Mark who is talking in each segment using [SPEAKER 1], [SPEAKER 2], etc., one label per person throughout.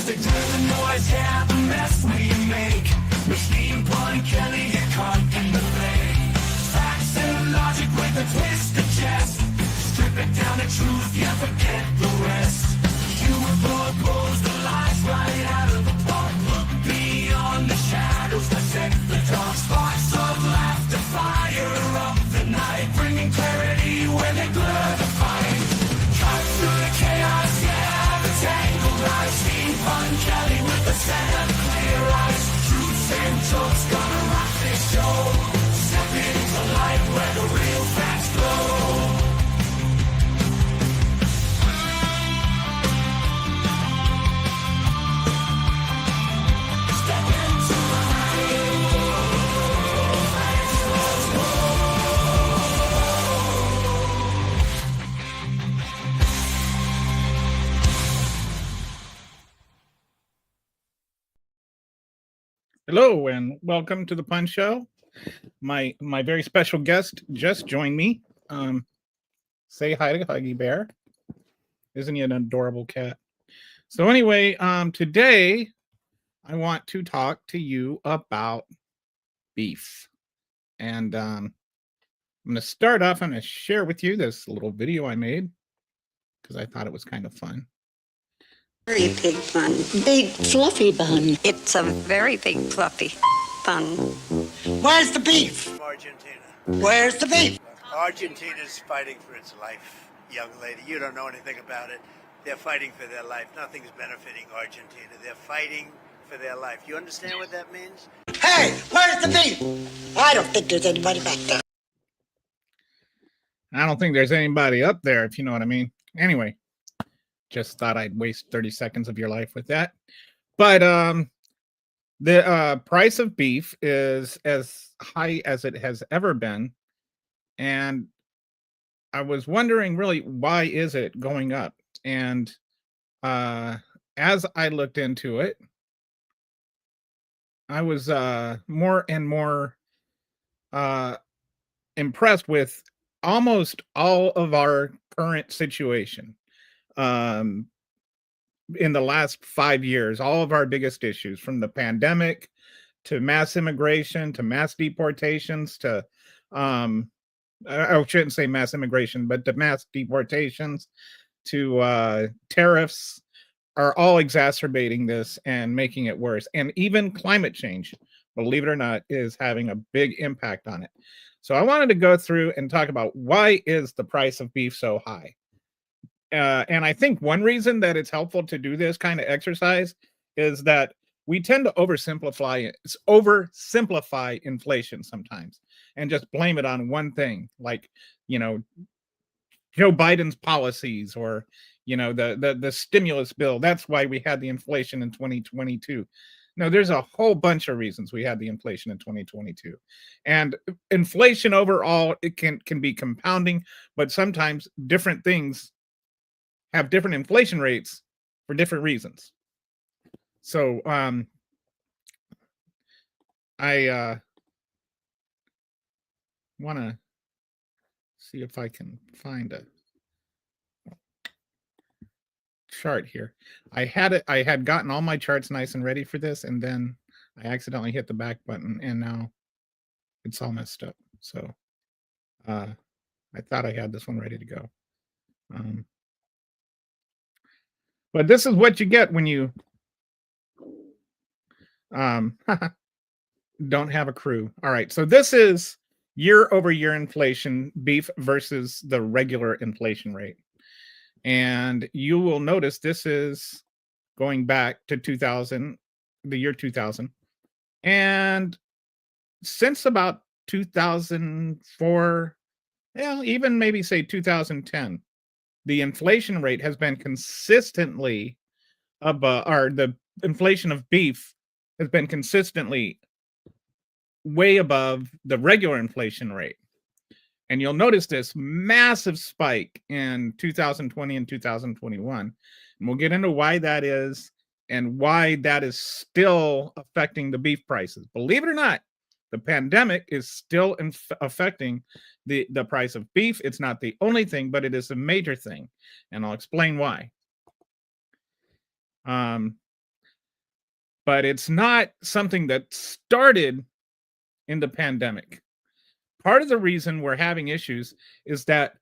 [SPEAKER 1] Music to the noise, yeah, the mess we make. Machine Pun Kelly get caught in the fray. Facts and logic with a twist of jest. Strip it down to truth, yeah, forget the rest. Humor blows the lies right out of the park. Look beyond the shadows, dissect the dark. Sparks of laughter fire up the night, bringing clarity where they blur the fight. Cut through the chaos, yeah, the tangled lies. Steampunk Kelly with the set of clear eyes. Truths and jokes gonna rock this show. Step into light where the real facts glow.
[SPEAKER 2] Hello and welcome to the Pun Show. My very special guest just joined me. Say hi to Huggy Bear. Isn't he an adorable cat? So anyway, today I want to talk to you about beef. And I'm going to start off. I'm going to share with you this little video I made because I thought it was kind of fun.
[SPEAKER 3] Very big bun.
[SPEAKER 4] Big fluffy bun.
[SPEAKER 3] It's a very big fluffy bun.
[SPEAKER 4] Where's the beef?
[SPEAKER 5] Argentina.
[SPEAKER 4] Where's the beef?
[SPEAKER 5] Argentina's fighting for its life, young lady. You don't know anything about it. They're fighting for their life. Nothing's benefiting Argentina. They're fighting for their life. You understand what that means?
[SPEAKER 4] Hey, where's the beef? I don't think there's anybody back there.
[SPEAKER 2] I don't think there's anybody up there, if you know what I mean. Anyway, just thought I'd waste 30 seconds of your life with that. But the price of beef is as high as it has ever been. And I was wondering, really, why is it going up? And as I looked into it, I was more and more impressed with almost all of our current situation. In the last 5 years, all of our biggest issues, from the pandemic to mass immigration to mass deportations to I shouldn't say mass immigration, but to mass deportations to tariffs, are all exacerbating this and making it worse. And even climate change, believe it or not, is having a big impact on it. So I wanted to go through and talk about why is the price of beef so high. And I think one reason that it's helpful to do this kind of exercise is that we tend to oversimplify inflation sometimes and just blame it on one thing, like, you know, Joe Biden's policies or, you know, the stimulus bill. That's why we had the inflation in 2022. No, there's a whole bunch of reasons we had the inflation in 2022. And inflation overall, it can be compounding, but sometimes different things have different inflation rates for different reasons. So I want to see if I can find a chart here. I had gotten all my charts nice and ready for this, and then I accidentally hit the back button, and now it's all messed up. So I thought I had this one ready to go. But this is what you get when you don't have a crew. All right, so this is year-over-year inflation, beef versus the regular inflation rate. And you will notice this is going back to 2000, the year 2000. And since about 2004, even maybe say 2010, the inflation rate has been consistently above, or the inflation of beef has been consistently way above the regular inflation rate. And you'll notice this massive spike in 2020 and 2021. And we'll get into why that is and why that is still affecting the beef prices. Believe it or not, the pandemic is still affecting the price of beef. It's not the only thing, but it is a major thing. And I'll explain why. but it's not something that started in the pandemic. Part of the reason we're having issues is that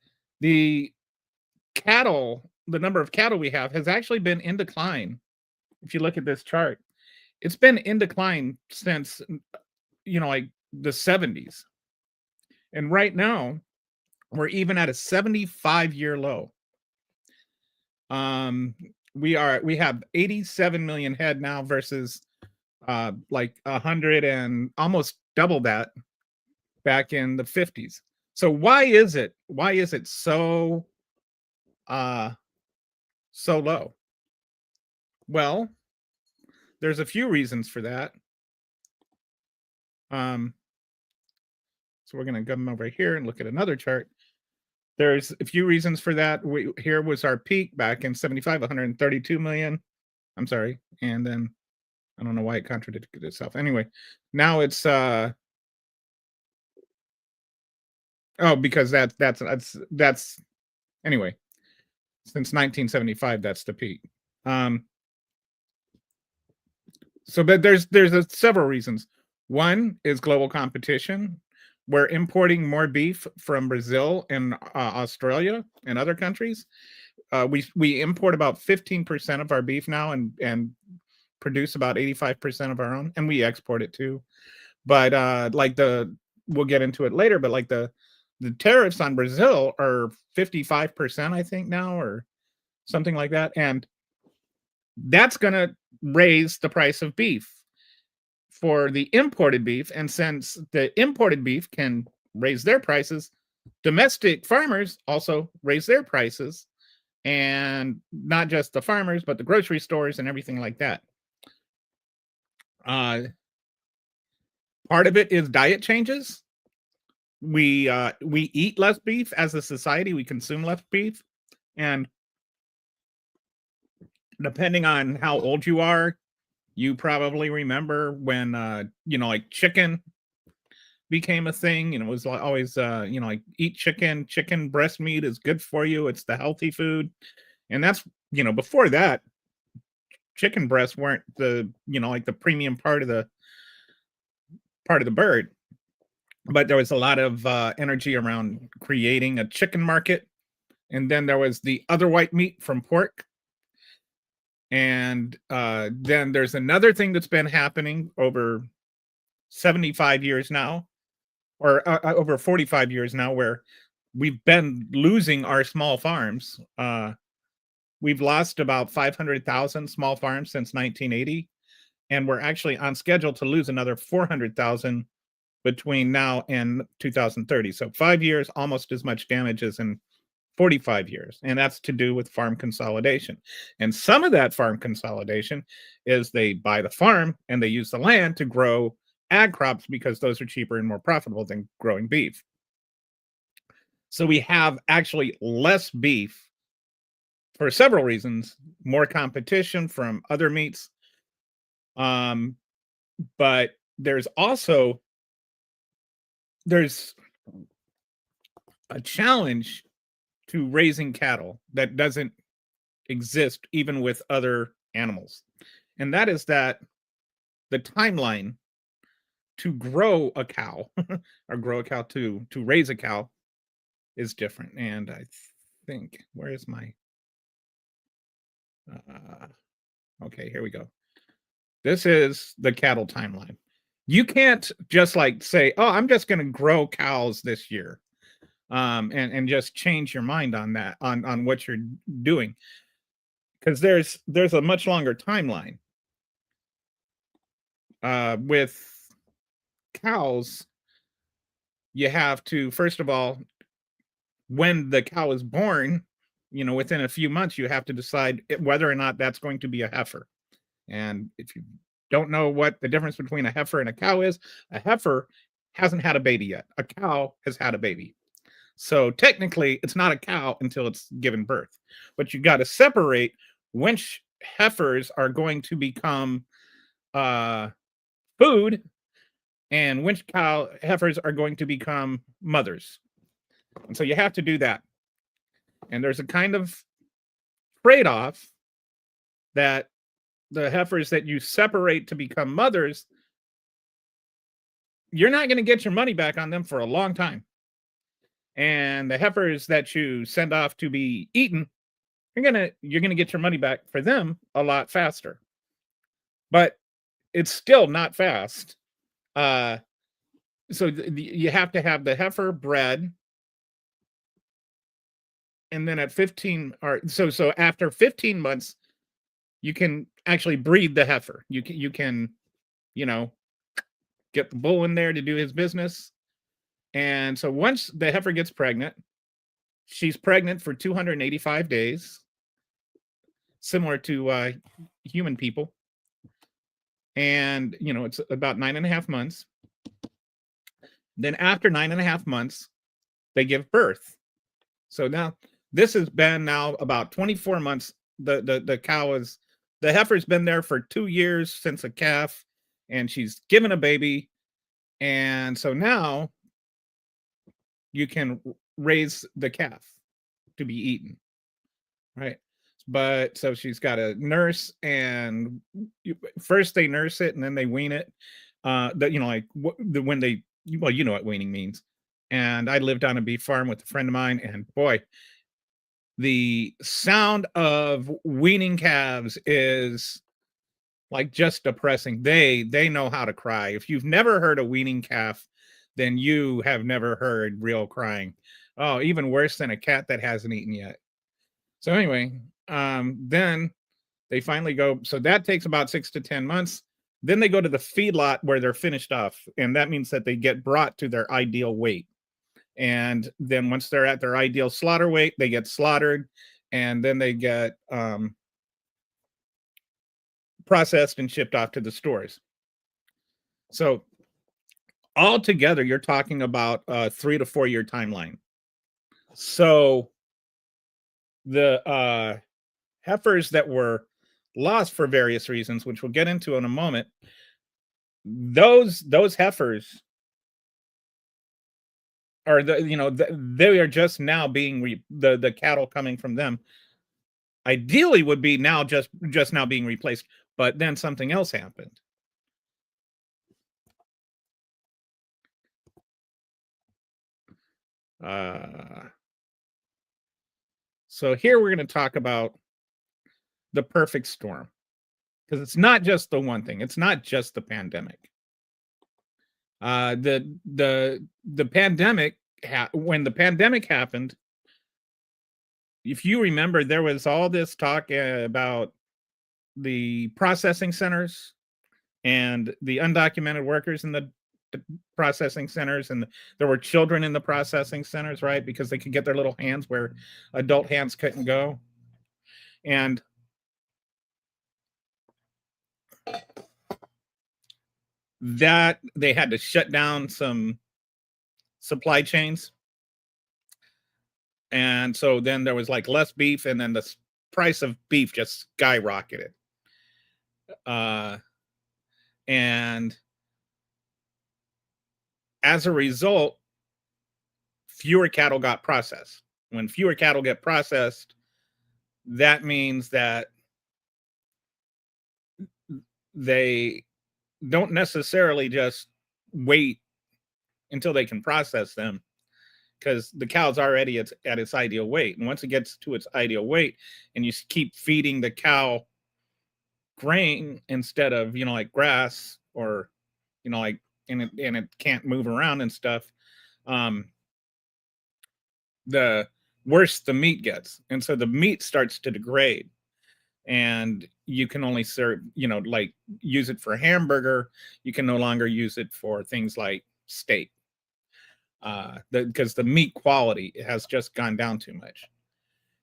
[SPEAKER 2] the the number of cattle we have has actually been in decline. If you look at this chart, it's been in decline since, like the 70s. And right now, we're even at a 75-year low. We have 87 million head now versus like 100 and almost double that back in the 50s. So why is it so so low? Well, there's a few reasons for that. So we're going to come over here and look at another chart. There's a few reasons for that. Here was our peak back in 75, 132 million. I'm sorry. And then I don't know why it contradicted itself. Anyway, now it's because that's anyway, since 1975 that's the peak. But there's several reasons. One is global competition. We're importing more beef from Brazil and Australia and other countries. We import about 15% of our beef now and produce about 85% of our own, and we export it too. But we'll get into it later, but like the tariffs on Brazil are 55%, I think now, or something like that. And that's going to raise the price of beef for the imported beef. And since the imported beef can raise their prices, domestic farmers also raise their prices, and not just the farmers, but the grocery stores and everything like that. Part of it is diet changes. We eat less beef as a society. We consume less beef, and depending on how old you are, you probably remember when like chicken became a thing, and it was always like eat chicken. Chicken breast meat is good for you. It's the healthy food, and that's before that, chicken breasts weren't the like the premium part of the bird. But there was a lot of energy around creating a chicken market. And then there was the other white meat from pork. And then there's another thing that's been happening over 75 years now, or over 45 years now, where we've been losing our small farms. We've lost about 500,000 small farms since 1980. And we're actually on schedule to lose another 400,000 between now and 2030. So 5 years, almost as much damage as in 45 years. And that's to do with farm consolidation. And some of that farm consolidation is they buy the farm and they use the land to grow ag crops because those are cheaper and more profitable than growing beef. So we have actually less beef for several reasons, more competition from other meats. But there's a challenge to raising cattle that doesn't exist even with other animals. And that is that the timeline to grow a cow or to raise a cow is different. And I think, where is my, okay, here we go. This is the cattle timeline. You can't just say, oh, I'm just going to grow cows this year, and just change your mind on that, on what you're doing, because there's a much longer timeline. With cows, you have to, first of all, when the cow is born, within a few months, you have to decide whether or not that's going to be a heifer. And if you don't know what the difference between a heifer and a cow is, a heifer hasn't had a baby yet. A cow has had a baby. So technically, it's not a cow until it's given birth. But you got to separate which heifers are going to become food and which heifers are going to become mothers. And so you have to do that. And there's a kind of trade-off that the heifers that you separate to become mothers, you're not going to get your money back on them for a long time. And the heifers that you send off to be eaten, you're gonna get your money back for them a lot faster. But it's still not fast. So you have to have the heifer bred, and then at 15 or so after 15 months, you can actually breed the heifer. You can get the bull in there to do his business. And so once the heifer gets pregnant, she's pregnant for 285 days, similar to human people. And, it's about 9.5 months. Then after 9.5 months, they give birth. So now this has been now about 24 months. The heifer's been there for 2 years since a calf, and she's given a baby. And so now you can raise the calf to be eaten, right? But so she's got a nurse, and first they nurse it and then they wean it. When they, well, you know what weaning means. And I lived on a beef farm with a friend of mine, and boy, the sound of weaning calves is like just depressing. They know how to cry. If you've never heard a weaning calf, then you have never heard real crying. Oh, even worse than a cat that hasn't eaten yet. So anyway, then they finally go. So that takes about 6 to 10 months. Then they go to the feedlot where they're finished off. And that means that they get brought to their ideal weight. And then once they're at their ideal slaughter weight, they get slaughtered. And then they get processed and shipped off to the stores. So altogether, you're talking about a 3 to 4 year timeline. So the heifers that were lost for various reasons, which we'll get into in a moment, those heifers are they are just now being the cattle coming from them ideally would be now just now being replaced, but then something else happened. So here we're going to talk about the perfect storm, because it's not just the one thing. It's not just the pandemic. The pandemic, when the pandemic happened, if you remember, there was all this talk about the processing centers and the undocumented workers in the processing centers, and there were children in the processing centers, right? Because they could get their little hands where adult hands couldn't go. And that they had to shut down some supply chains. And so then there was like less beef, and then the price of beef just skyrocketed. And as a result, fewer cattle got processed. When fewer cattle get processed, that means that they don't necessarily just wait until they can process them, because the cow's already at its ideal weight. And once it gets to its ideal weight, and you keep feeding the cow grain instead of, like grass, or, like, and it can't move around and stuff, the worse the meat gets. And so the meat starts to degrade, and you can only serve, like use it for hamburger. You can no longer use it for things like steak, because the meat quality has just gone down too much,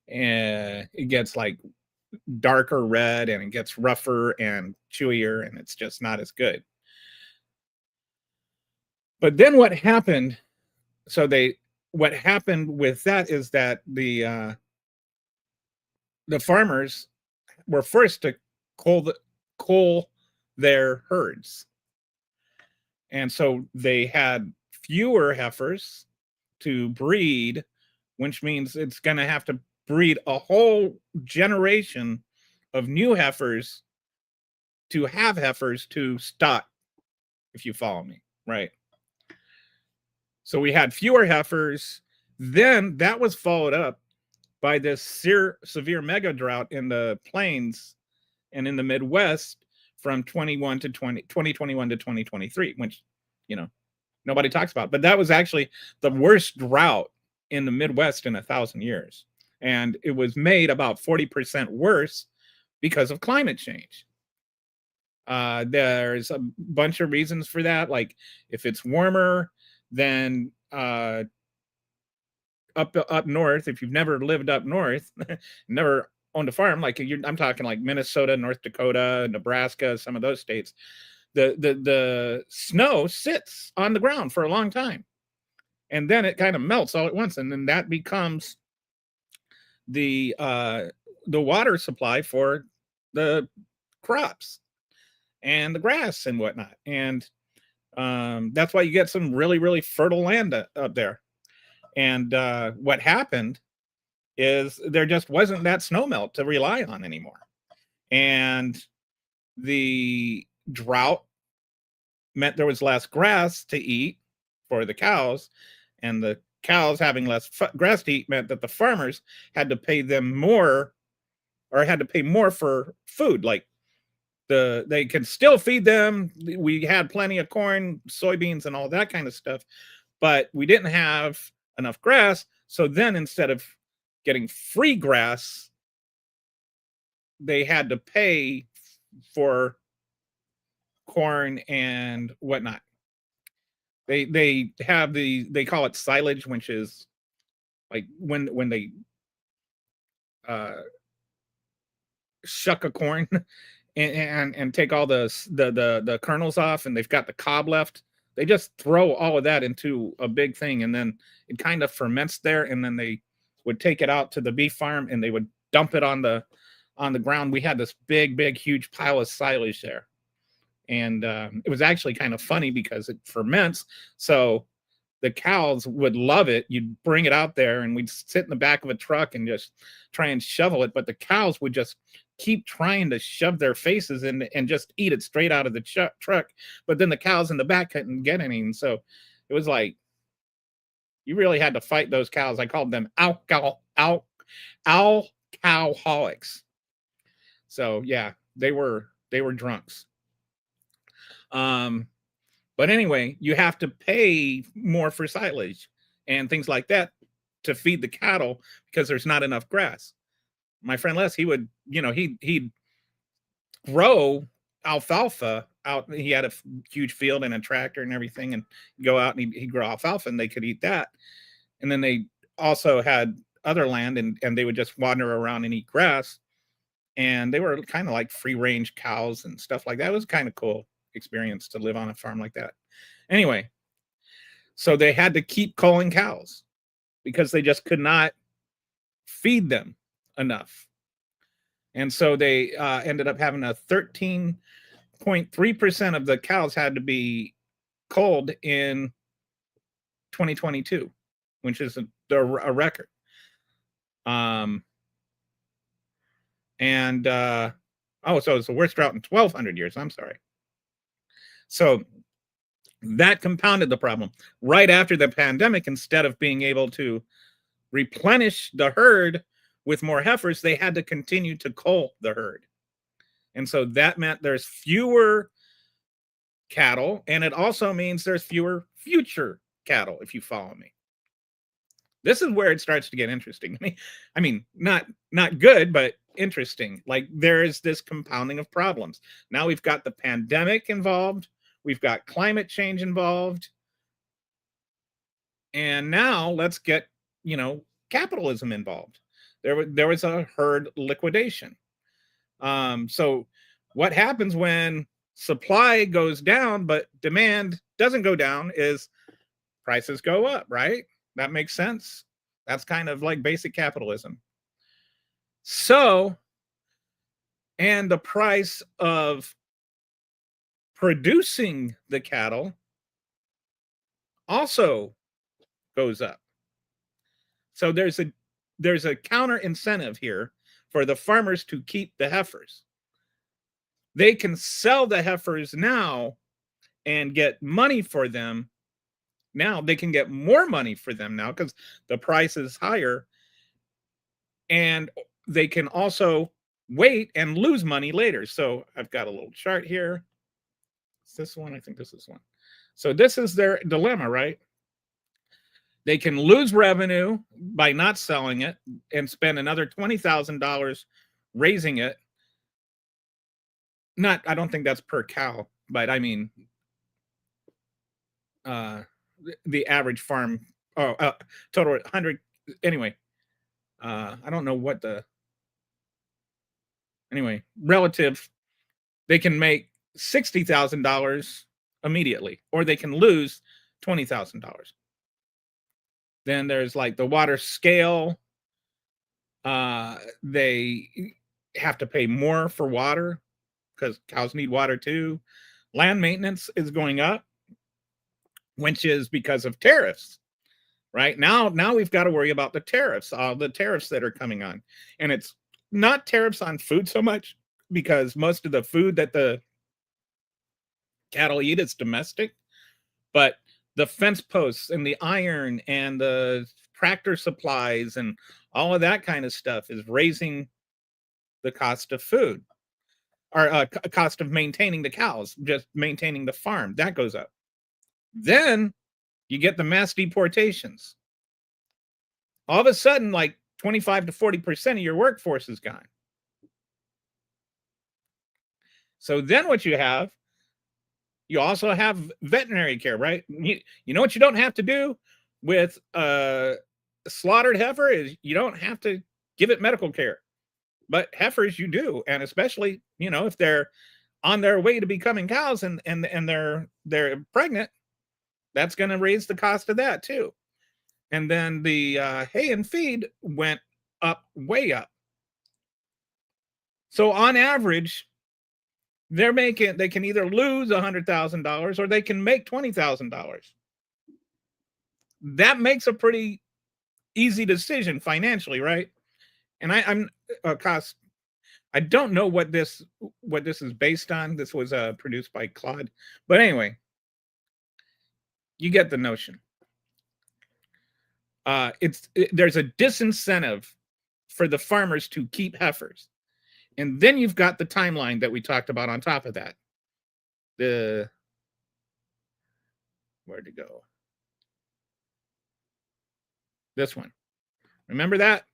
[SPEAKER 2] and it gets like darker red, and it gets rougher and chewier, and it's just not as good. But then what happened? What happened with that is that the farmers were forced to cull their herds, and so they had fewer heifers to breed, which means it's going to have to breed a whole generation of new heifers to have heifers to stock, if you follow me, right? So we had fewer heifers. Then that was followed up by this severe mega drought in the plains and in the Midwest from 2021 to 2023, which, you know, nobody talks about. But that was actually the worst drought in the Midwest in 1,000 years. And it was made about 40% worse because of climate change. There's a bunch of reasons for that. Like if it's warmer, then up north, if you've never lived up north, never owned a farm, like I'm talking like Minnesota, North Dakota, Nebraska, some of those states, the snow sits on the ground for a long time, and then it kind of melts all at once, and then that becomes the water supply for the crops and the grass and whatnot. And that's why you get some really, really fertile land up there. And what happened is there just wasn't that snow melt to rely on anymore. And the drought meant there was less grass to eat for the cows, and the cows having less grass to eat meant that the farmers had to pay them more, or had to pay more for food. Like they could still feed them. We had plenty of corn, soybeans, and all that kind of stuff, but we didn't have enough grass. So then instead of getting free grass, they had to pay for corn and whatnot. They have they call it silage, which is like when they shuck a corn and take all the kernels off, and they've got the cob left. They just throw all of that into a big thing, and then it kind of ferments there, and then they would take it out to the beef farm and they would dump it on the ground. We had this big huge pile of silage there, and it was actually kind of funny because it ferments, so the cows would love it. You'd bring it out there and we'd sit in the back of a truck and just try and shovel it, but the cows would just keep trying to shove their faces in and just eat it straight out of the truck. But then the cows in the back couldn't get any. And so it was like, you really had to fight those cows. I called them alcoholics. So yeah, they were drunks. But anyway, you have to pay more for silage and things like that to feed the cattle because there's not enough grass. My friend Les, he would, he'd grow alfalfa out. He had a huge field and a tractor and everything, and go out and he'd grow alfalfa, and they could eat that. And then they also had other land, and they would just wander around and eat grass. And they were kind of like free range cows and stuff like that. It was kind of cool experience to live on a farm like that. Anyway, so they had to keep culling cows because they just could not feed them enough. And so they ended up having a 13.3% of the cows had to be culled in 2022, which is a record. So it's the worst drought in 1,200 years. I'm sorry. So that compounded the problem. Right after the pandemic, instead of being able to replenish the herd with more heifers, they had to continue to cull the herd. And so that meant there's fewer cattle, and it also means there's fewer future cattle, if you follow me. This is where it starts to get interesting. I mean, not good, but interesting. Like there is this compounding of problems. Now we've got the pandemic involved. We've got climate change involved. And now let's get, capitalism involved. There was a herd liquidation. So what happens when supply goes down, but demand doesn't go down is prices go up, right? That makes sense. That's kind of like basic capitalism. So, and the price of producing the cattle also goes up. So there's a counter incentive here for the farmers to keep the heifers. they can sell the heifers now and get money for them. Now they can get more money for them now because the price is higher. And they can also wait and lose money later. So I've got a little chart here. Is this one? I think this is one. So this is their dilemma, right? They can lose revenue by not selling it and spend another $20,000 raising it. I don't think that's per cow, but I mean, the average farm, total 100. Anyway, I don't know what relative, they can make $60,000 immediately, or they can lose $20,000. Then there's like the water scale. They have to pay more for water because cows need water too. Land maintenance is going up, which is because of tariffs. Right now we've got to worry about the tariffs, all the tariffs that are coming on. And it's not tariffs on food so much, because most of the food that the cattle eat is domestic, but the fence posts and the iron and the tractor supplies and all of that kind of stuff is raising the cost of food, or cost of maintaining the cows, just maintaining the farm. That goes up. Then you get the mass deportations. All of a sudden, like 25 to 40% of your workforce is gone. So then what you also have veterinary care, right? You know what you don't have to do with a slaughtered heifer is you don't have to give it medical care. But heifers you do, and especially, if they're on their way to becoming cows and they're pregnant, that's going to raise the cost of that too. And then the hay and feed went up, way up. So on average, they can either lose $100,000 or they can make $20,000. That makes a pretty easy decision financially, right? And I'm cost. I don't know what this is based on. This was produced by Claude, but anyway, you get the notion. There's a disincentive for the farmers to keep heifers. And then you've got the timeline that we talked about on top of that. Where'd it go? This one. Remember that?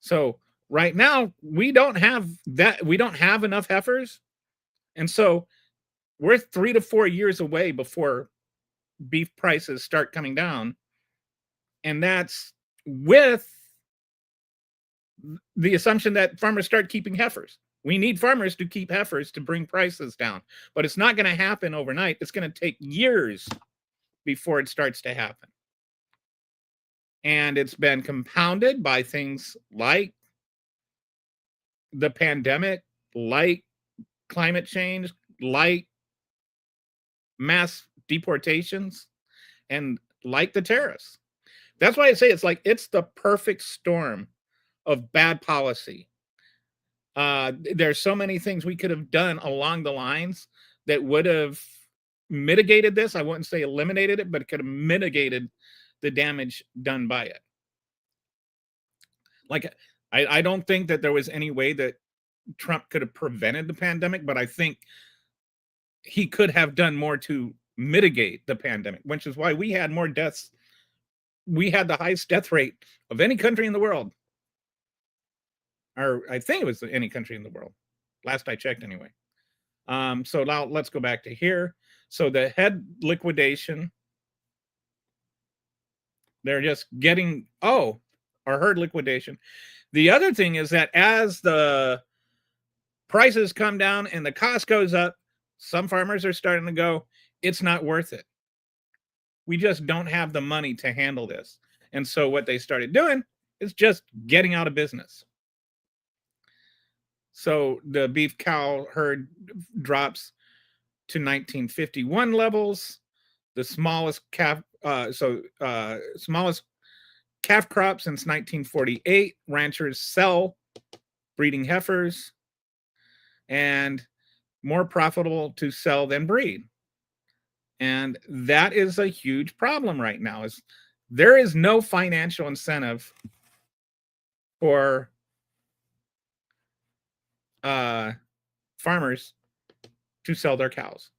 [SPEAKER 2] So right now we don't have enough heifers. And so we're 3 to 4 years away before beef prices start coming down. And that's with the assumption that farmers start keeping heifers. We need farmers to keep heifers to bring prices down, but it's not going to happen overnight. It's going to take years before it starts to happen. And it's been compounded by things like the pandemic, like climate change, like mass deportations, and like the tariffs. That's why I say it's the perfect storm of bad policy. There's so many things we could have done along the lines that would have mitigated this. I wouldn't say eliminated it, but it could have mitigated the damage done by it. Like, I don't think that there was any way that Trump could have prevented the pandemic, but I think he could have done more to mitigate the pandemic, which is why we had more deaths. We had the highest death rate of any country in the world. Or I think it was any country in the world. Last I checked anyway. So now let's go back to here. So the head liquidation, they're just getting, or herd liquidation. The other thing is that as the prices come down and the cost goes up, some farmers are starting to go, it's not worth it. We just don't have the money to handle this. And so what they started doing is just getting out of business. So the beef cow herd drops to 1951 levels. The smallest calf, smallest calf crop since 1948. Ranchers sell breeding heifers, and more profitable to sell than breed. And that is a huge problem right now. Is there is no financial incentive for farmers to sell their cows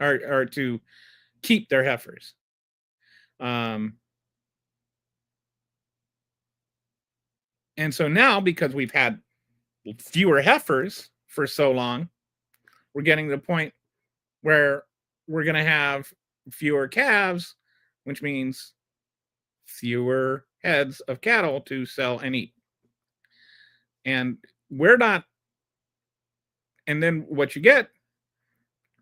[SPEAKER 2] or to keep their heifers. And so now, because we've had fewer heifers for so long, we're getting to the point where we're going to have fewer calves, which means fewer heads of cattle to sell and eat. And we're not. And then what you get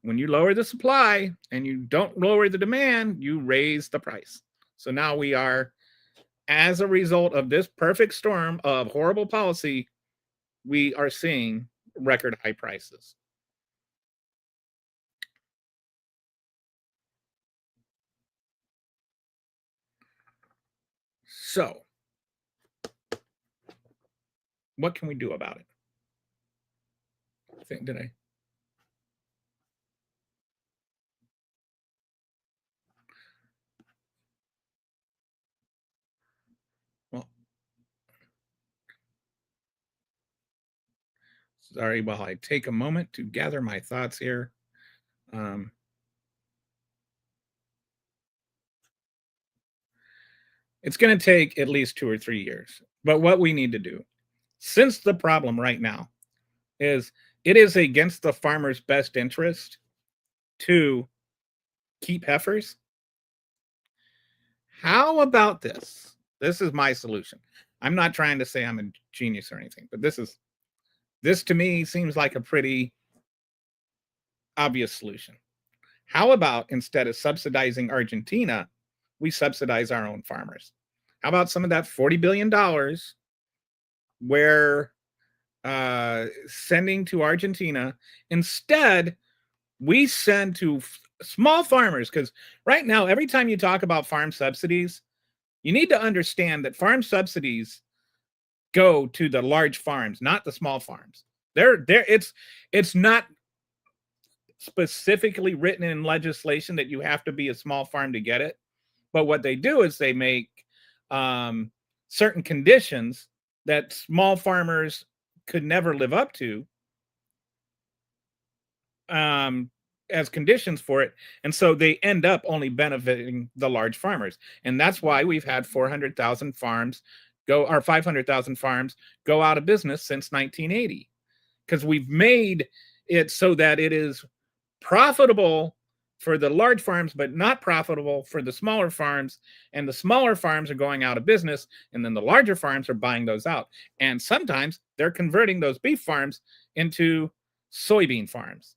[SPEAKER 2] when you lower the supply and you don't lower the demand, you raise the price. So now we are, as a result of this perfect storm of horrible policy, we are seeing record high prices. So, what can we do about it? Did I? Well, sorry, while I take a moment to gather my thoughts here. It's going to take at least 2 or 3 years. But what we need to do, since the problem right now is it is against the farmer's best interest to keep heifers. How about this? This is my solution. I'm not trying to say I'm a genius or anything, but this to me seems like a pretty obvious solution. How about instead of subsidizing Argentina, we subsidize our own farmers? How about some of that $40 billion we're sending to Argentina? Instead, we send to small farmers, because right now, every time you talk about farm subsidies, you need to understand that farm subsidies go to the large farms, not the small farms. It's not specifically written in legislation that you have to be a small farm to get it. But what they do is they make certain conditions that small farmers could never live up to as conditions for it. And so they end up only benefiting the large farmers. And that's why we've had 400,000 farms go, or 500,000 farms go out of business since 1980. Because we've made it so that it is profitable for the large farms, but not profitable for the smaller farms. And the smaller farms are going out of business, and then the larger farms are buying those out. And sometimes they're converting those beef farms into soybean farms.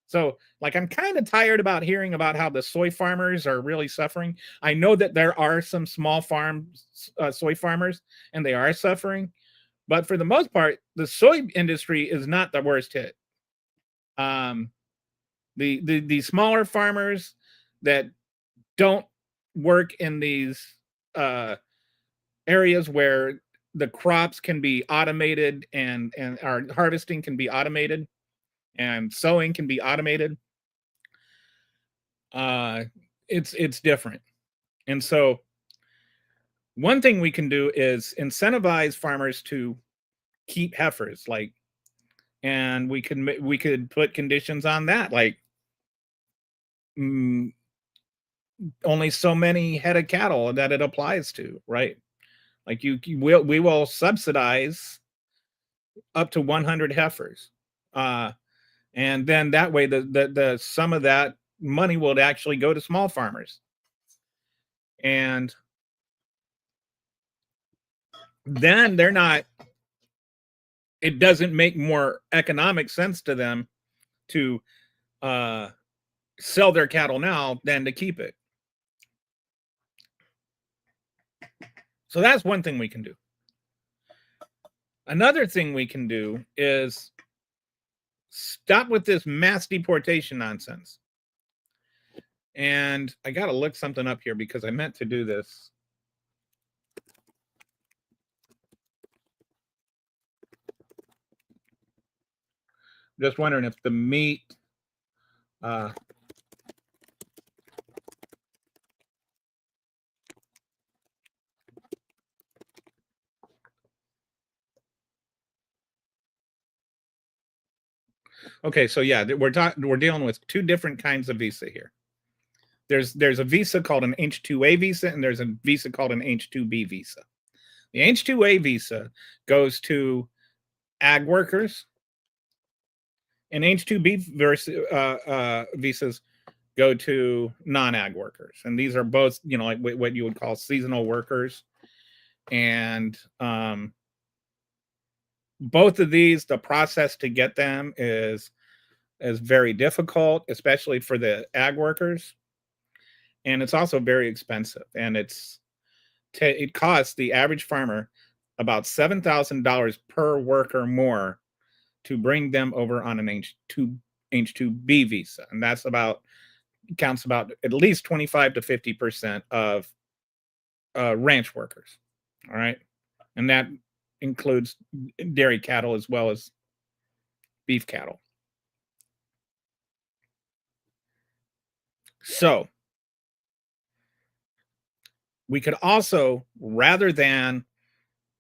[SPEAKER 2] So, like, I'm kind of tired about hearing about how the soy farmers are really suffering. I know that there are some small farms, soy farmers, and they are suffering. But for the most part, the soy industry is not the worst hit. The smaller farmers that don't work in these areas where the crops can be automated and our harvesting can be automated and sowing can be automated, it's different. And so one thing we can do is incentivize farmers to keep heifers, like, and we could put conditions on that, like only so many head of cattle that it applies to, right? Like we will subsidize up to 100 heifers, and then that way the some of that money will actually go to small farmers, and then they're not. It doesn't make more economic sense to them to sell their cattle now than to keep it. So that's one thing we can do. Another thing we can do is stop with this mass deportation nonsense. And I got to look something up here because I meant to do this. Just wondering if the meat. Okay, so yeah, we're dealing with two different kinds of visa here. There's a visa called an H-2A visa, and there's a visa called an H-2B visa. The H-2A visa goes to ag workers, and H-2B visas go to non-ag workers. And these are both, like what you would call seasonal workers. And both of these, the process to get them is very difficult, especially for the ag workers. And it's also very expensive. And it costs the average farmer about $7,000 per worker more to bring them over on an H-2B visa. And that's counts about at least 25 to 50% of ranch workers. All right. And that includes dairy cattle as well as beef cattle. So we could also, rather than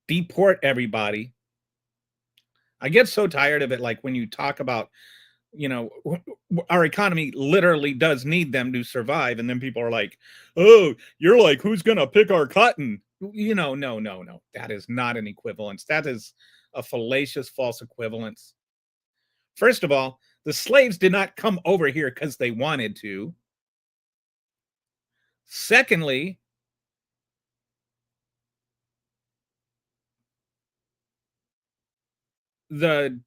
[SPEAKER 2] deport everybody, I get so tired of it. Like when you talk about, our economy literally does need them to survive. And then people are like, oh, you're like, who's going to pick our cotton? No. That is not an equivalence. That is a fallacious, false equivalence. First of all, the slaves did not come over here because they wanted to. Secondly, the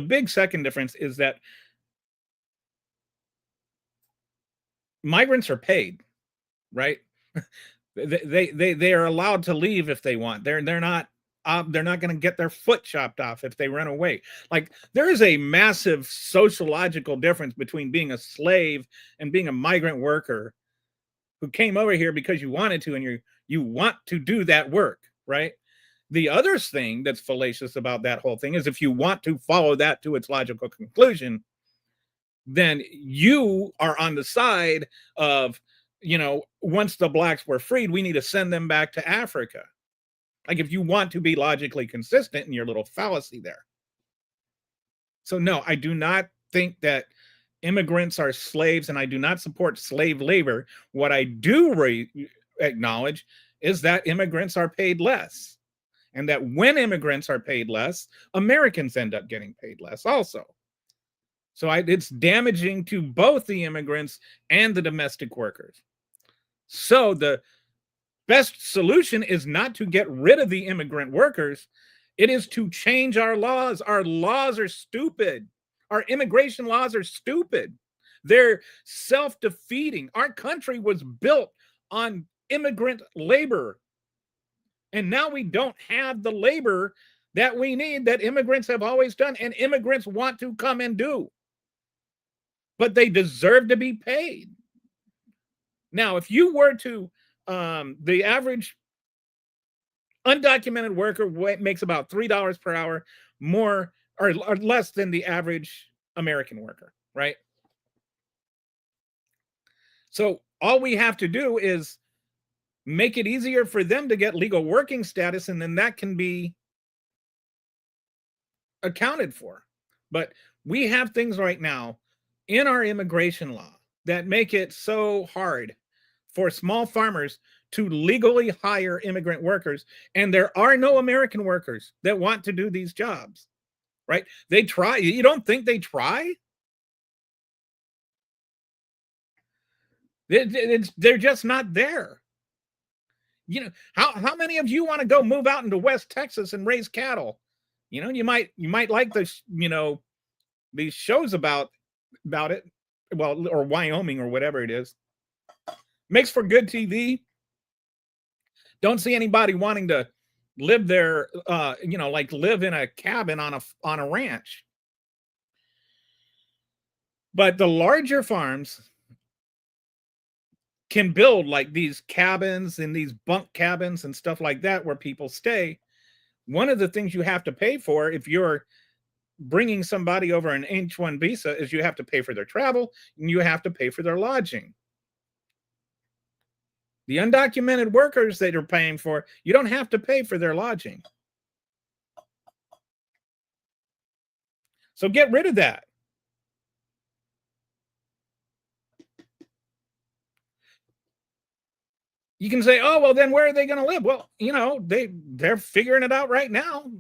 [SPEAKER 2] big second difference is that migrants are paid, right? they are allowed to leave if they want. They're not going to get their foot chopped off if they run away. Like, there is a massive sociological difference between being a slave and being a migrant worker who came over here because you wanted to, and you want to do that work, right? The other thing that's fallacious about that whole thing is if you want to follow that to its logical conclusion, then you are on the side of, once the blacks were freed, we need to send them back to Africa. Like, if you want to be logically consistent in your little fallacy there. So no, I do not think that immigrants are slaves, and I do not support slave labor. What I do acknowledge is that immigrants are paid less. And that when immigrants are paid less, Americans end up getting paid less also. So it's damaging to both the immigrants and the domestic workers. So the best solution is not to get rid of the immigrant workers. It is to change our laws. Our laws are stupid. Our immigration laws are stupid. They're self-defeating. Our country was built on immigrant labor. And now we don't have the labor that we need, that immigrants have always done, and immigrants want to come and do. But they deserve to be paid. Now, if you were to, the average undocumented worker makes about $3 per hour more or less than the average American worker, right? So all we have to do is make it easier for them to get legal working status, and then that can be accounted for. But we have things right now in our immigration law that make it so hard for small farmers to legally hire immigrant workers, and there are no American workers that want to do these jobs, right? They try. You don't think they try? They're just not there. How many of you want to go move out into West Texas and raise cattle? You might like this, these shows about it, well, or Wyoming or whatever it is. Makes for good TV. Don't see anybody wanting to live there, like live in a cabin on a ranch. But the larger farms can build like these cabins and these bunk cabins and stuff like that where people stay. One of the things you have to pay for if you're bringing somebody over an H-1 visa is you have to pay for their travel and you have to pay for their lodging. The undocumented workers that you're paying for, you don't have to pay for their lodging. So get rid of that. You can say, oh, well, then where are they going to live? Well, you know, they're figuring it out right now.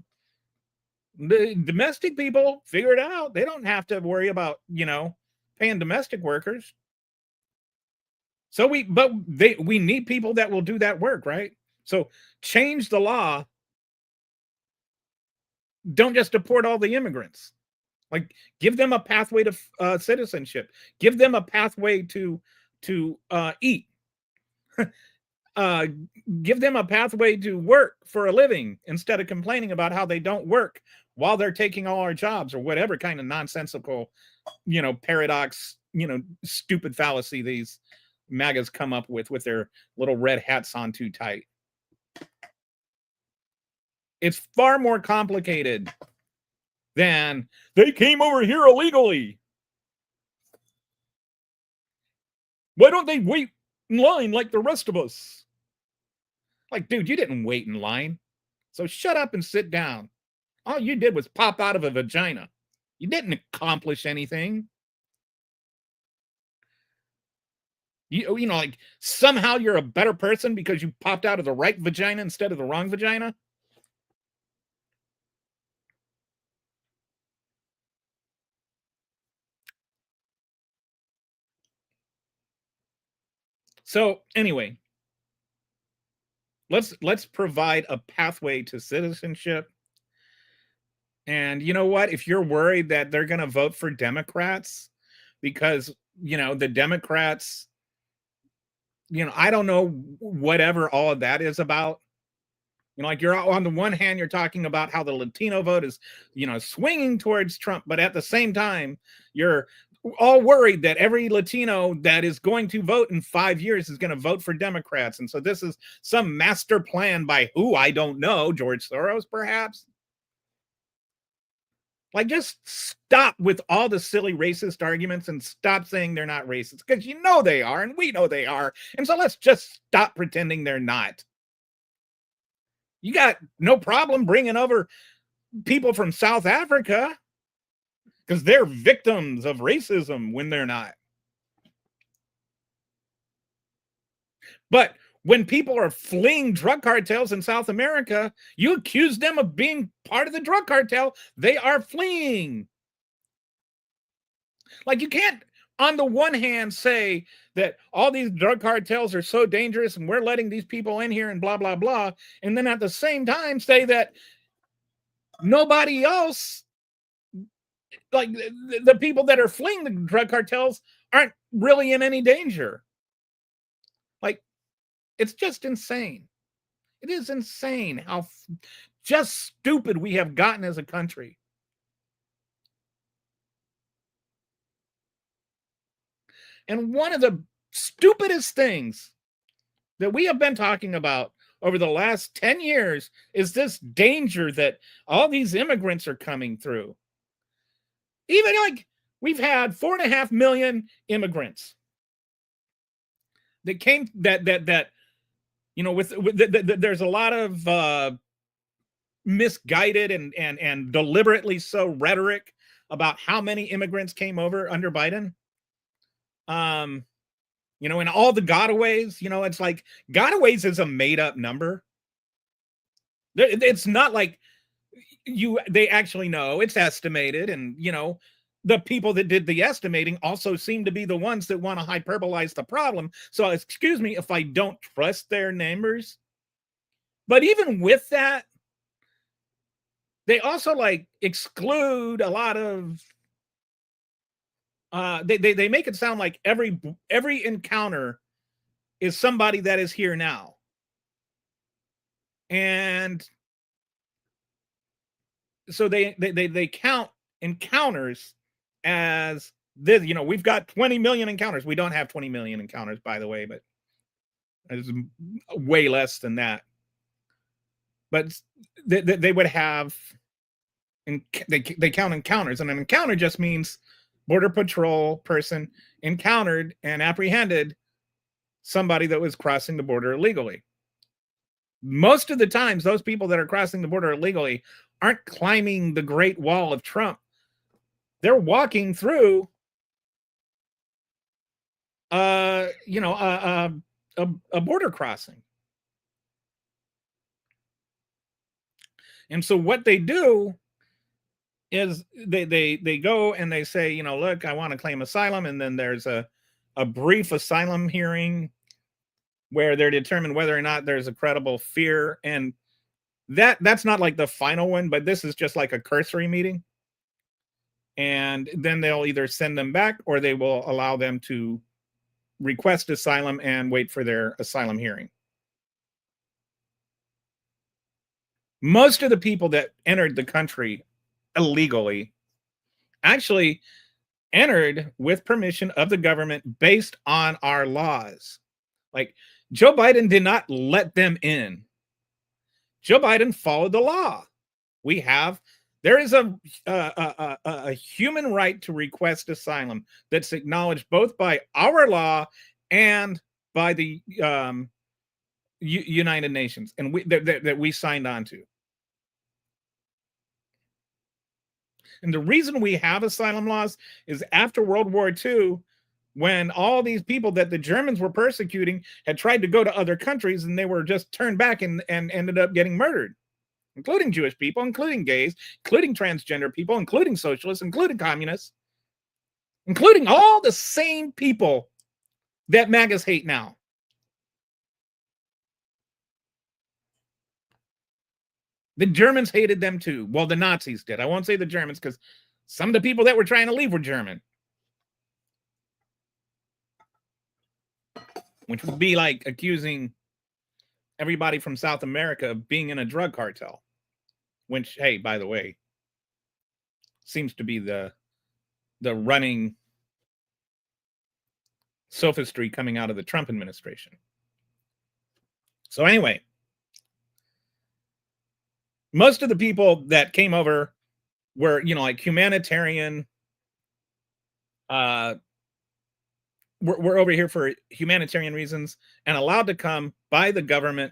[SPEAKER 2] The domestic people figure it out. They don't have to worry about, you know, paying domestic workers. So we need people that will do that work, right? So change the law. Don't just deport all the immigrants. Like, give them a pathway to citizenship. Give them a pathway to eat. Give them a pathway to work for a living instead of complaining about how they don't work while they're taking all our jobs or whatever kind of nonsensical, you know, paradox, you know, stupid fallacy these MAGAs come up with their little red hats on too tight. It's far more complicated than they came over here illegally. Why don't they wait in line like the rest of us? Like, dude, you didn't wait in line. So shut up and sit down. All you did was pop out of a vagina. You didn't accomplish anything. You know, like somehow you're a better person because you popped out of the right vagina instead of the wrong vagina. So anyway, let's provide a pathway to citizenship. And you know what? If you're worried that they're going to vote for Democrats because, you know, the Democrats, you know, I don't know whatever all of that is about. You know, like you're on the one hand, you're talking about how the Latino vote is, you know, swinging towards Trump, but at the same time, you're all worried that every Latino that is going to vote in 5 years is going to vote for Democrats. And so this is some master plan by who, I don't know, George Soros, perhaps. Like, just stop with all the silly racist arguments and stop saying they're not racist, because you know they are, and we know they are. And so let's just stop pretending they're not. You got no problem bringing over people from South Africa because they're victims of racism when they're not. But when people are fleeing drug cartels in South America, you accuse them of being part of the drug cartel. They are fleeing. Like, you can't, on the one hand, say that all these drug cartels are so dangerous and we're letting these people in here and blah, blah, blah. And then at the same time say that nobody else, like the people that are fleeing the drug cartels, aren't really in any danger. Like, it's just insane. It is insane how just stupid we have gotten as a country. And one of the stupidest things that we have been talking about over the last 10 years is this danger that all these immigrants are coming through. Even like we've had 4.5 million immigrants that came that you know, there's a lot of misguided and deliberately so rhetoric about how many immigrants came over under Biden. You know, and all the gotaways, you know, it's like gotaways is a made up number. It's not like they actually know, it's estimated. And, you know, the people that did the estimating also seem to be the ones that want to hyperbolize the problem. So excuse me if I don't trust their numbers. But even with that, they also like exclude a lot of they make it sound like every encounter is somebody that is here now. And so they count encounters as this, you know, we've got 20 million encounters. We don't have 20 million encounters, by the way, but it's way less than that. But they would have And they count encounters, and an encounter just means Border Patrol person encountered and apprehended somebody that was crossing the border illegally. Most of the times, those people that are crossing the border illegally aren't climbing the Great Wall of Trump. They're walking through, a border crossing. And so what they do is they go and they say, look, I want to claim asylum. And then there's a brief asylum hearing where they're determined whether or not there's a credible fear. And that's not like the final one, but this is just like a cursory meeting. And then they'll either send them back or they will allow them to request asylum and wait for their asylum hearing. Most of the people that entered the country illegally actually entered with permission of the government based on our laws. Like, Joe Biden did not let them in. Joe Biden followed the law. There is a human right to request asylum that's acknowledged both by our law and by the United Nations, and that we signed on to. And the reason we have asylum laws is after World War II, when all these people that the Germans were persecuting had tried to go to other countries, and they were just turned back and ended up getting murdered, including Jewish people, including gays, including transgender people, including socialists, including communists, including all the same people that MAGAs hate now. The Germans hated them too. Well, the Nazis did. I won't say the Germans because some of the people that were trying to leave were German. Which would be like accusing everybody from South America of being in a drug cartel. Which, hey, by the way, seems to be the running sophistry coming out of the Trump administration. So anyway, most of the people that came over were, like humanitarian, we're over here for humanitarian reasons and allowed to come by the government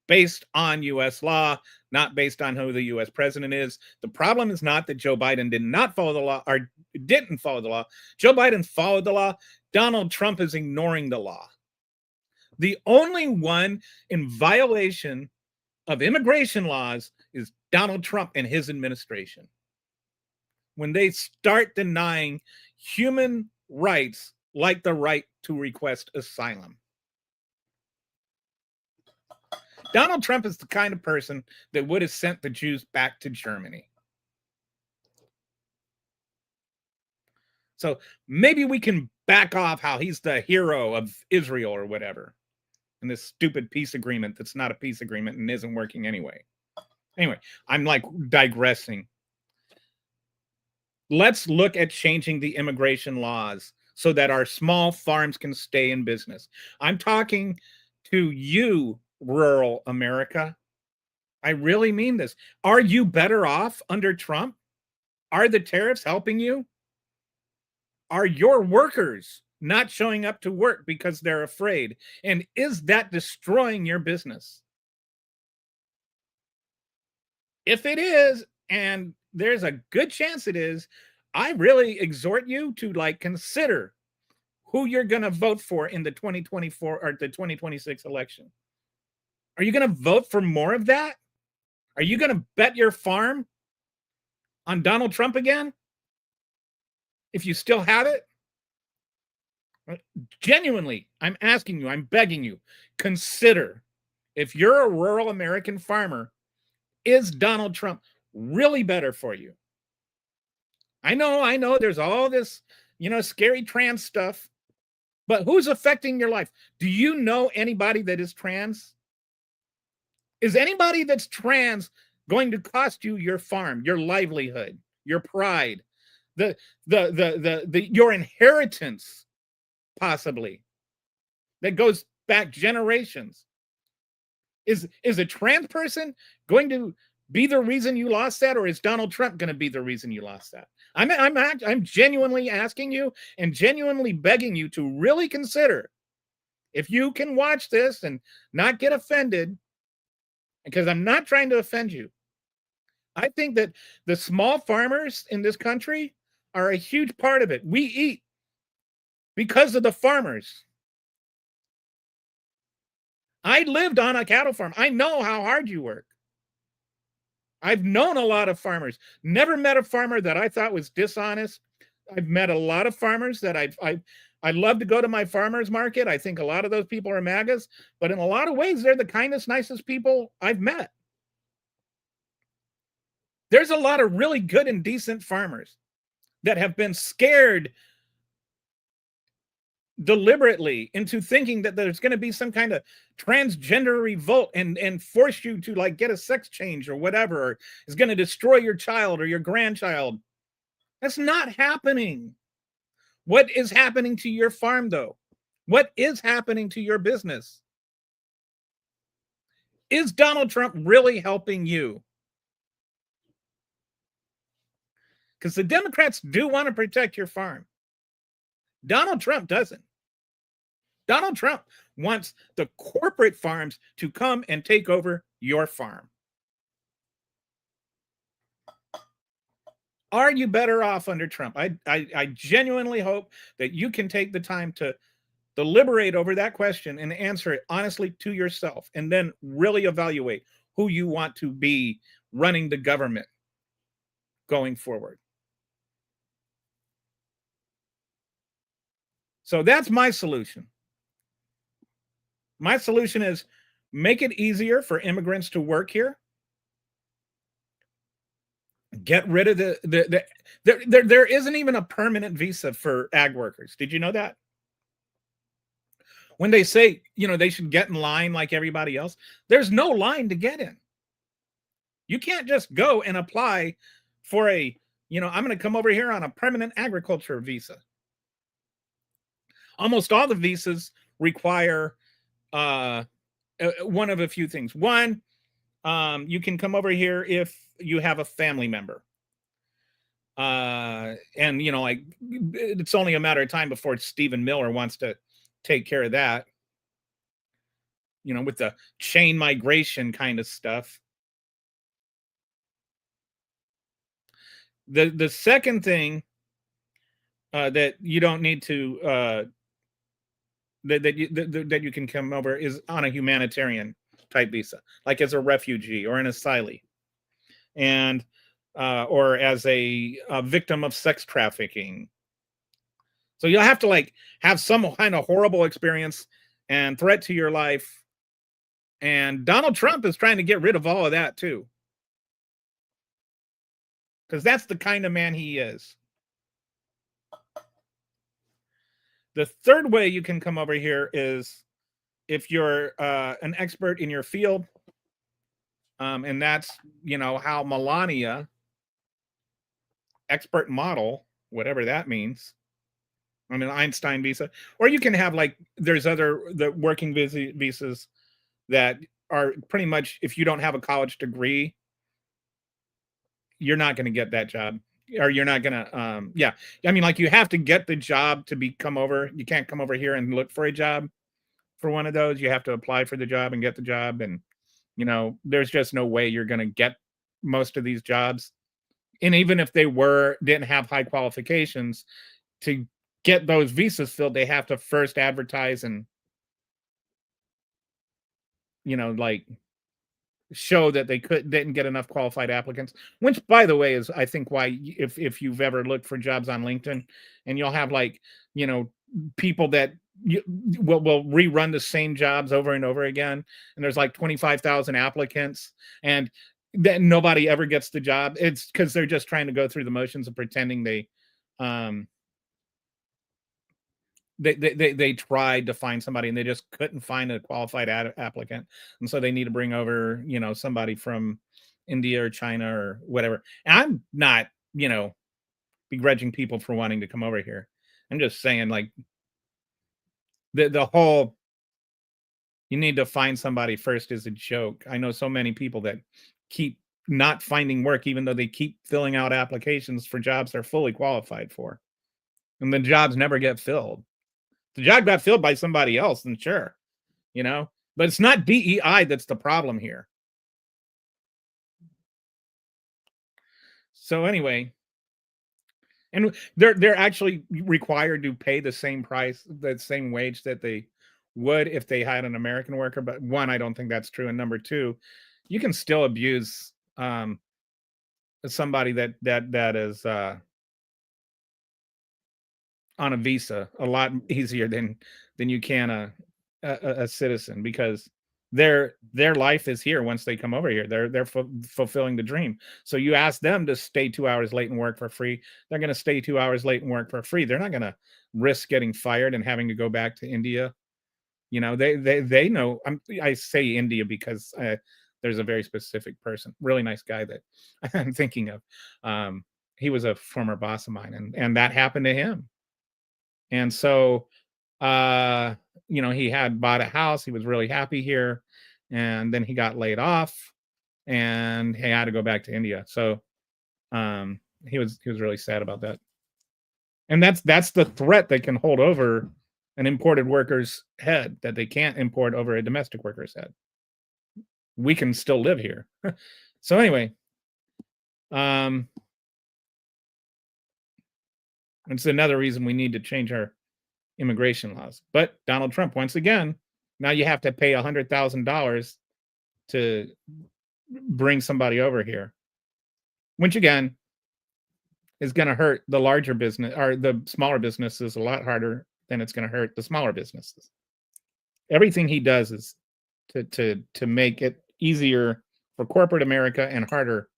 [SPEAKER 2] based on U.S. law, not based on who the U.S. president is. The problem is not that Joe Biden did not follow the law or didn't follow the law. Joe Biden followed the law. Donald Trump is ignoring the law. The only one in violation of immigration laws is Donald Trump and his administration. When they start denying human rights like the right to request asylum. Donald Trump is the kind of person that would have sent the Jews back to Germany. So maybe we can back off how he's the hero of Israel or whatever. And this stupid peace agreement that's not a peace agreement and isn't working anyway. Anyway, I'm like digressing. Let's look at changing the immigration laws so that our small farms can stay in business. I'm talking to you, rural America. I really mean this. Are you better off under Trump? Are the tariffs helping you? Are your workers not showing up to work because they're afraid? And is that destroying your business? If it is, and there's a good chance it is, I really exhort you to consider who you're going to vote for in the 2024 or the 2026 election. Are you going to vote for more of that? Are you going to bet your farm on Donald Trump again? If you still have it? Genuinely, I'm asking you, I'm begging you, consider, if you're a rural American farmer, is Donald Trump really better for you? I know there's all this, scary trans stuff, but who's affecting your life? Do you know anybody that is trans? Is anybody that's trans going to cost you your farm, your livelihood, your pride, your inheritance, possibly, that goes back generations? Is a trans person going to be the reason you lost that, or is Donald Trump going to be the reason you lost that? I'm genuinely asking you and genuinely begging you to really consider, if you can watch this and not get offended, because I'm not trying to offend you. I think that the small farmers in this country are a huge part of it. We eat because of the farmers. I lived on a cattle farm. I know how hard you work. I've known a lot of farmers. Never met a farmer that I thought was dishonest. I've met a lot of farmers that I love to go to my farmers market. I think a lot of those people are MAGAs, but in a lot of ways, they're the kindest, nicest people I've met. There's a lot of really good and decent farmers that have been scared deliberately into thinking that there's going to be some kind of transgender revolt and force you to like get a sex change or whatever, or is going to destroy your child or your grandchild. That's not happening. What is happening to your farm, though? What is happening to your business? Is Donald Trump really helping you? Because the Democrats do want to protect your farm. Donald Trump doesn't. Donald Trump wants the corporate farms to come and take over your farm. Are you better off under Trump? I genuinely hope that you can take the time to deliberate over that question and answer it honestly to yourself, and then really evaluate who you want to be running the government going forward. So that's my solution. My solution is make it easier for immigrants to work here. Get rid of there isn't even a permanent visa for ag workers. Did you know that? When they say, they should get in line like everybody else, there's no line to get in. You can't just go and apply for I'm going to come over here on a permanent agriculture visa. Almost all the visas require one of a few things. One, you can come over here if you have a family member. And, it's only a matter of time before Stephen Miller wants to take care of that, with the chain migration kind of stuff. The second thing that you don't need to that you can come over is on a humanitarian type visa, like as a refugee or an asylee, and or as a victim of sex trafficking. So you'll have to have some kind of horrible experience and threat to your life. And Donald Trump is trying to get rid of all of that too, because that's the kind of man he is. The third way you can come over here is if you're an expert in your field, and that's how Melania, expert model, whatever that means, on an Einstein visa, or you can have there's the working visas that are pretty much, if you don't have a college degree, you're not going to get that job, or you're not going to, you have to get the job to come over. You can't come over here and look for a job for one of those. You have to apply for the job and get the job. And, there's just no way you're going to get most of these jobs. And even if they didn't have high qualifications, to get those visas filled, they have to first advertise and, show that they didn't get enough qualified applicants, which, by the way, is I think why, if you've ever looked for jobs on LinkedIn, and you'll have people that will rerun the same jobs over and over again, and there's 25,000 applicants, and then nobody ever gets the job. It's because they're just trying to go through the motions of pretending they tried to find somebody and they just couldn't find a qualified applicant, and so they need to bring over somebody from India or China or whatever. And I'm not begrudging people for wanting to come over here. I'm just saying the whole you need to find somebody first is a joke. I know so many people that keep not finding work, even though they keep filling out applications for jobs they're fully qualified for. And the jobs never get filled. The job got filled by somebody else, and sure, you know, but it's not DEI that's the problem here. So anyway, and they're actually required to pay the same price, the same wage that they would if they had an American worker. But one, I don't think that's true. And number two, you can still abuse somebody that is on a visa a lot easier than you can a citizen, because their life is here once they come over here. They're fulfilling the dream. So you ask them to stay 2 hours late and work for free, they're going to stay 2 hours late and work for free. They're not going to risk getting fired and having to go back to India. You know, they know. I say India because there's a very specific person, really nice guy that I'm thinking of. He was a former boss of mine, and that happened to him. And so, you know, he had bought a house. He was really happy here. And then he got laid off and he had to go back to India. So he was really sad about that. And that's the threat they can hold over an imported worker's head, that they can't import over a domestic worker's head. We can still live here. So anyway, it's another reason we need to change our immigration laws. But Donald Trump, once again, now you have to pay $100,000 to bring somebody over here, which again is going to hurt the larger business or the smaller businesses a lot harder than it's going to hurt the smaller businesses. Everything he does is to make it easier for corporate America and harder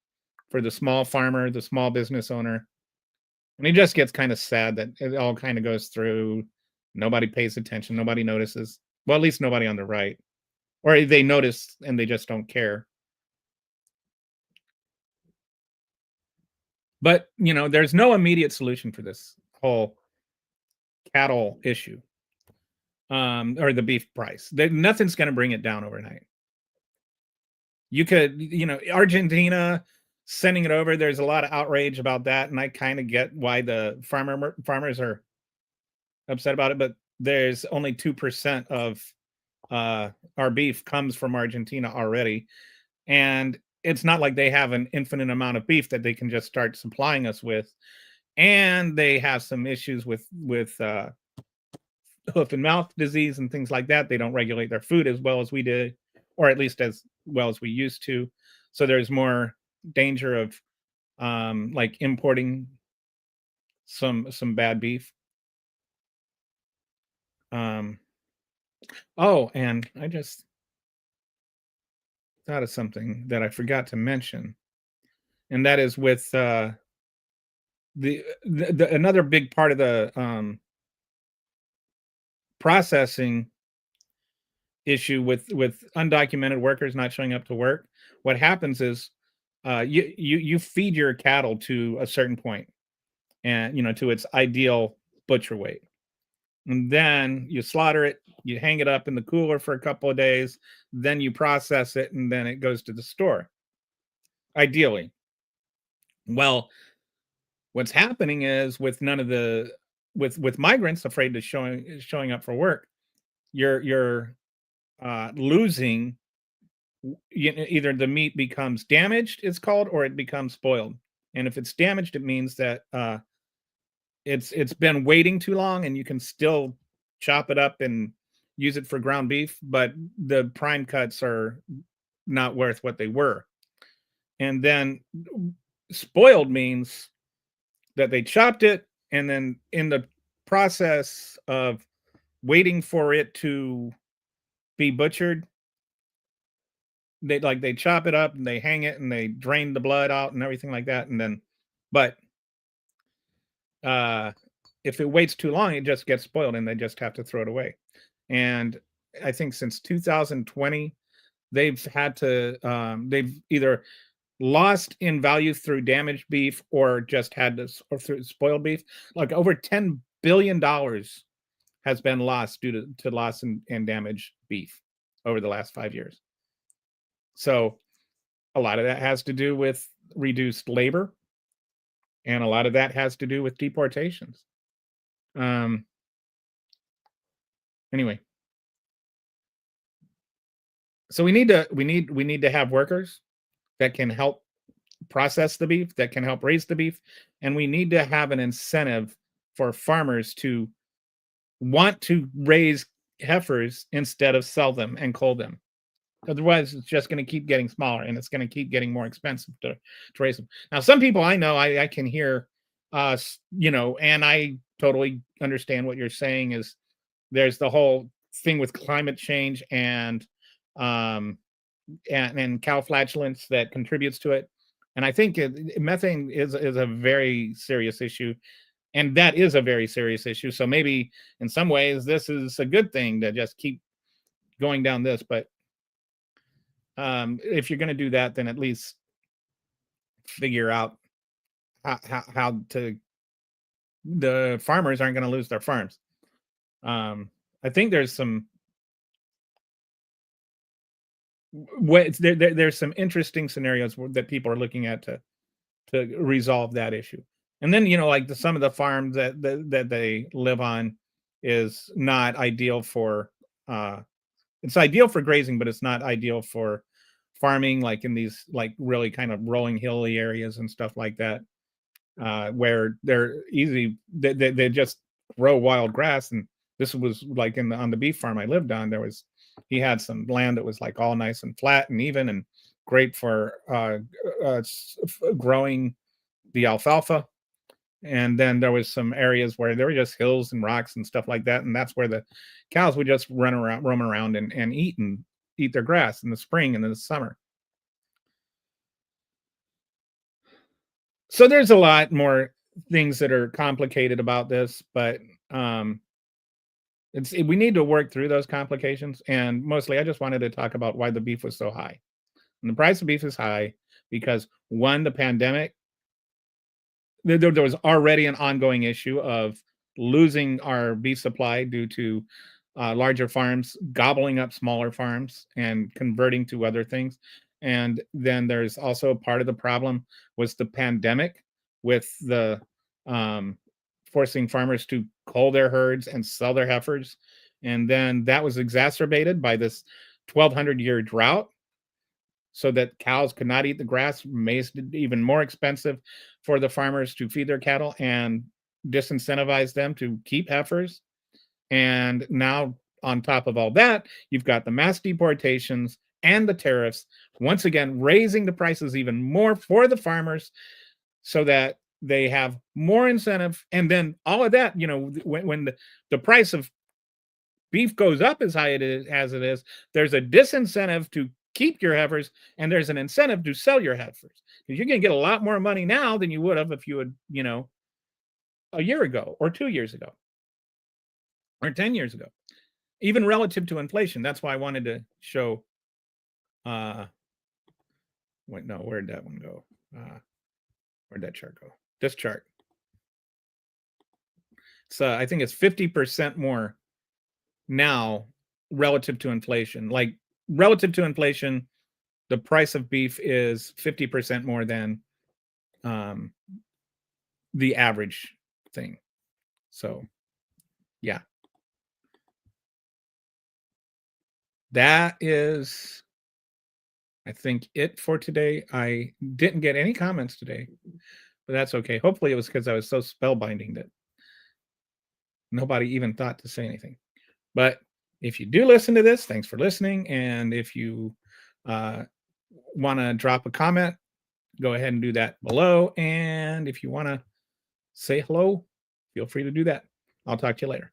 [SPEAKER 2] for the small farmer, the small business owner. And it just gets kind of sad that it all kind of goes through. Nobody pays attention. Nobody notices. Well, at least nobody on the right. Or they notice and they just don't care. But, you know, there's no immediate solution for this whole cattle issue or the beef price. Nothing's going to bring it down overnight. You could, you know, Argentina sending it over, there's a lot of outrage about that, and I kind of get why the farmers are upset about it, but there's only 2% of our beef comes from Argentina already, and it's not like they have an infinite amount of beef that they can just start supplying us with, and they have some issues with hoof and mouth disease and things like that. They don't regulate their food as well as we did, or at least as well as we used to, so there's more danger of like importing some bad beef. Oh, and I just thought of something that I forgot to mention, and that is with the another big part of the processing issue with undocumented workers not showing up to work. What happens is you feed your cattle to a certain point, and you know, to its ideal butcher weight, and then you slaughter it, you hang it up in the cooler for a couple of days, then you process it, and then it goes to the store, ideally. Well, what's happening is with none of the with migrants afraid of showing up for work, you're losing. Either the meat becomes damaged, it's called, or it becomes spoiled. And if it's damaged, it means that it's been waiting too long, and you can still chop it up and use it for ground beef, but the prime cuts are not worth what they were. And then spoiled means that they chopped it, and then in the process of waiting for it to be butchered, they chop it up and they hang it and they drain the blood out and everything like that. And then, but if it waits too long, it just gets spoiled and they just have to throw it away. And I think since 2020, they've had to, they've either lost in value through damaged beef or just had to, or through spoiled beef. Like over $10 billion has been lost due to loss and damaged beef over the last 5 years. So a lot of that has to do with reduced labor, and a lot of that has to do with deportations. Anyway, so we need to have workers that can help process the beef, that can help raise the beef, and we need to have an incentive for farmers to want to raise heifers instead of sell them and cull them. Otherwise, it's just going to keep getting smaller, and it's going to keep getting more expensive to raise them. Now, some people I know, I can hear, and I totally understand what you're saying. Is there's the whole thing with climate change and cow flatulence that contributes to it, and I think methane is a very serious issue, and that is a very serious issue. So maybe in some ways this is a good thing to just keep going down this, but if you're going to do that, then at least figure out how to. The farmers aren't going to lose their farms. I think there's some there's some interesting scenarios that people are looking at to resolve that issue. And then like some of the farms that they live on is not ideal for. It's ideal for grazing, but it's not ideal for farming, like in these like really kind of rolling hilly areas and stuff like that, where they're easy. They just grow wild grass. And this was like on the beef farm I lived on. He had some land that was like all nice and flat and even and great for growing the alfalfa. And then there was some areas where there were just hills and rocks and stuff like that, and that's where the cows would just roam around and eat their grass in the spring and in the summer. So there's a lot more things that are complicated about this, but we need to work through those complications. And mostly, I just wanted to talk about why the beef was so high. And the price of beef is high because one, the pandemic. There was already an ongoing issue of losing our beef supply due to larger farms gobbling up smaller farms and converting to other things. And then there's also a part of the problem was the pandemic with the forcing farmers to cull their herds and sell their heifers. And then that was exacerbated by this 1,200-year drought, so that cows could not eat the grass, made it even more expensive for the farmers to feed their cattle and disincentivize them to keep heifers. And now, on top of all that, you've got the mass deportations and the tariffs, once again, raising the prices even more for the farmers so that they have more incentive. And then all of that, when the price of beef goes up as high as it is, there's a disincentive to keep your heifers, and there's an incentive to sell your heifers, because you're going to get a lot more money now than you would have if you had, a year ago or 2 years ago or 10 years ago, even relative to inflation. That's why I wanted to show. Wait, no, where'd that one go? Where'd that chart go? This chart. So I think it's 50% more now relative to inflation. Like, relative to inflation, the price of beef is 50% more than the average thing. So, yeah. That is, I think, it for today. I didn't get any comments today, but that's okay. Hopefully it was because I was so spellbinding that nobody even thought to say anything. But if you do listen to this, thanks for listening. And if you want to drop a comment, go ahead and do that below. And if you want to say hello, feel free to do that. I'll talk to you later.